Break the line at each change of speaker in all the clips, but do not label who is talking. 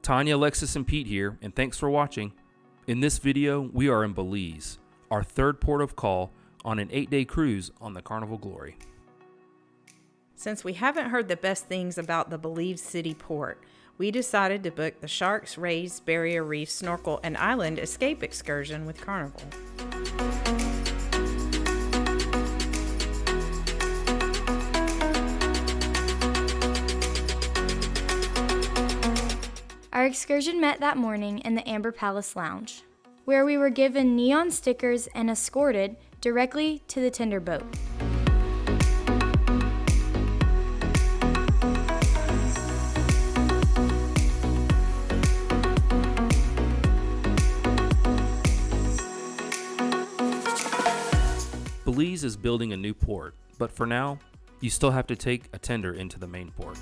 Tonya, Alexis, and Pete here, and thanks for watching. In this video, we are in Belize, our third port of call on an 8-day cruise on the Carnival Glory.
Since we haven't heard the best things about the Belize City port, we decided to book the Sharks, Rays, Barrier Reef Snorkel, and Island Escape excursion with Carnival.
Our excursion met that morning in the Amber Palace Lounge, where we were given neon stickers and escorted directly to the tender boat.
Belize is building a new port, but for now, you still have to take a tender into the main port.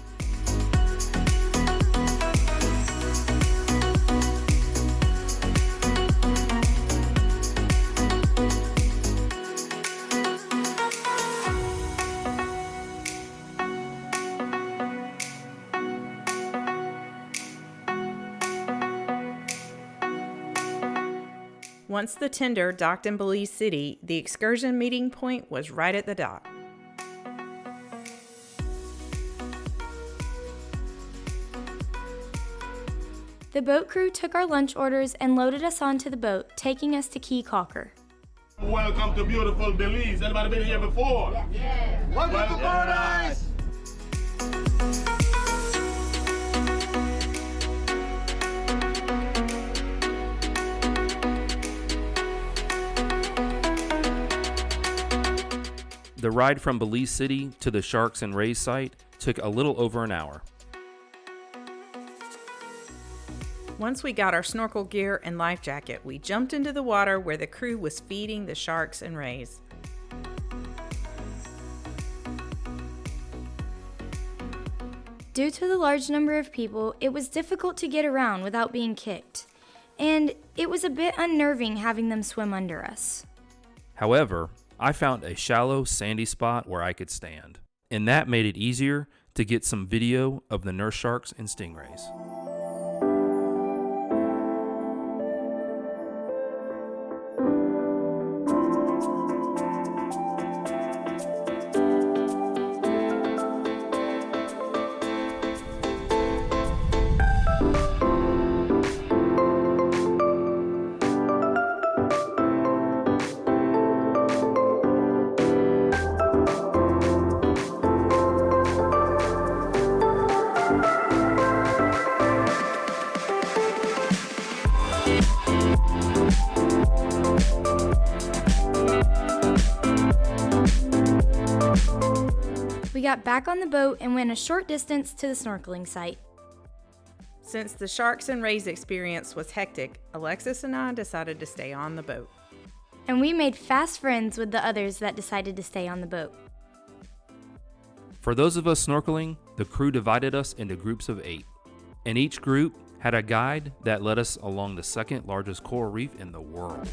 Once the tender docked in Belize City, the excursion meeting point was right at the dock.
The boat crew took our lunch orders and loaded us onto the boat, taking us to Caye Caulker.
Welcome to beautiful Belize. Anybody been here before?
Yeah.
Welcome to paradise!
The ride from Belize City to the Sharks and Rays site took a little over an hour.
Once we got our snorkel gear and life jacket, we jumped into the water where the crew was feeding the sharks and rays.
Due to the large number of people, it was difficult to get around without being kicked, and it was a bit unnerving having them swim under us.
However, I found a shallow, sandy spot where I could stand, and that made it easier to get some video of the nurse sharks and stingrays.
We got back on the boat and went a short distance to the snorkeling site.
Since the sharks and rays experience was hectic, Alexis and I decided to stay on the boat.
And we made fast friends with the others that decided to stay on the boat.
For those of us snorkeling, the crew divided us into groups of 8, and each group had a guide that led us along the second largest coral reef in the world.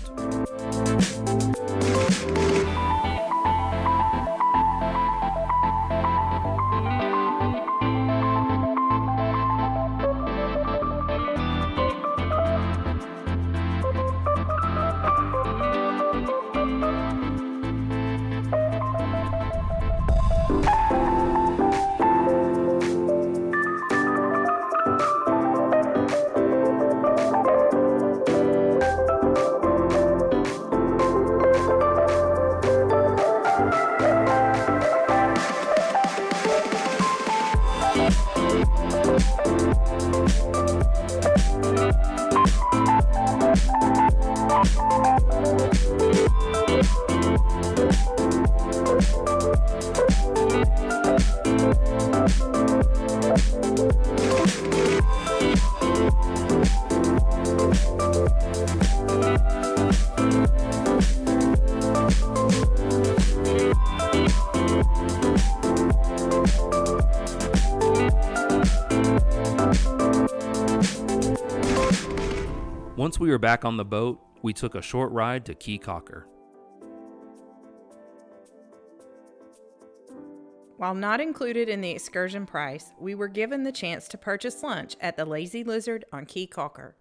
Once we were back on the boat, we took a short ride to Caye Caulker.
While not included in the excursion price, we were given the chance to purchase lunch at the Lazy Lizard on Caye Caulker.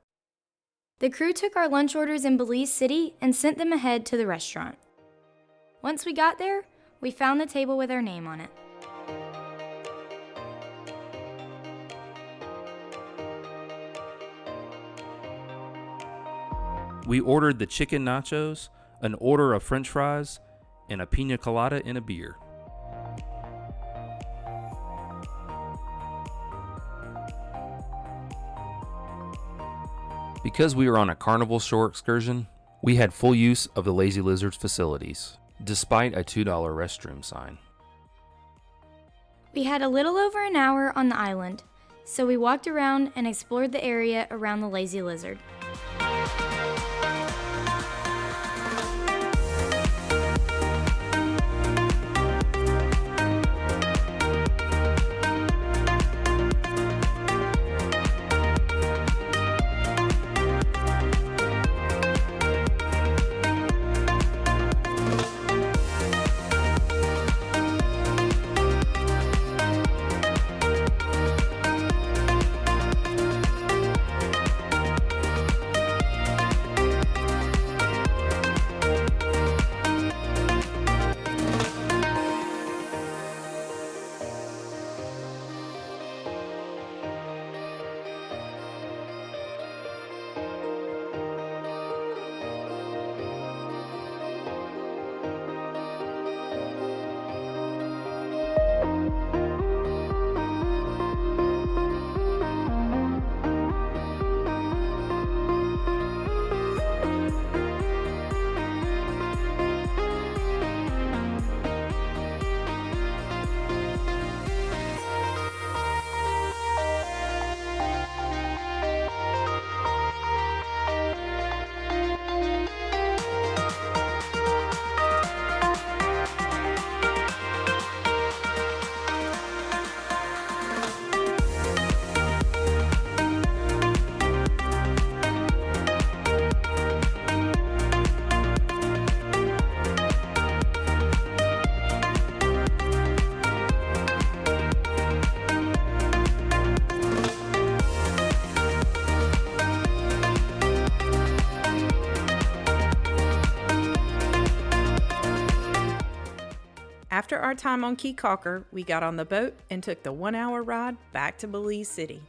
The crew took our lunch orders in Belize City and sent them ahead to the restaurant. Once we got there, we found the table with our name on it.
We ordered the chicken nachos, an order of french fries, and a pina colada and a beer. Because we were on a Carnival Shore Excursion, we had full use of the Lazy Lizard's facilities, despite a $2 restroom sign.
We had a little over an hour on the island, so we walked around and explored the area around the Lazy Lizard.
After our time on Caye Caulker, we got on the boat and took the 1-hour ride back to Belize City.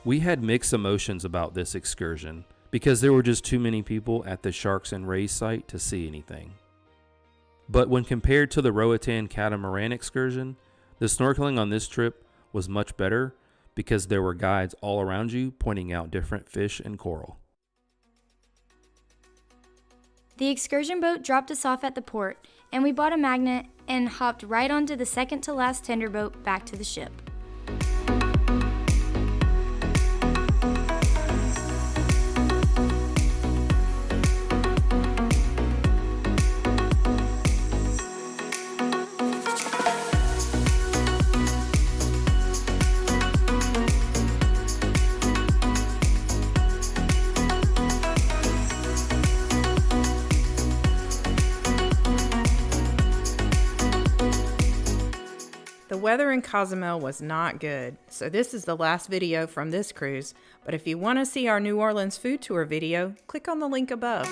We had mixed emotions about this excursion because there were just too many people at the Sharks and Rays site to see anything. But when compared to the Roatan Catamaran excursion, the snorkeling on this trip was much better because there were guides all around you pointing out different fish and coral.
The excursion boat dropped us off at the port, and we bought a magnet and hopped right onto the second-to-last tender boat back to the ship.
The weather in Cozumel was not good, so this is the last video from this cruise, but if you want to see our New Orleans food tour video, click on the link above.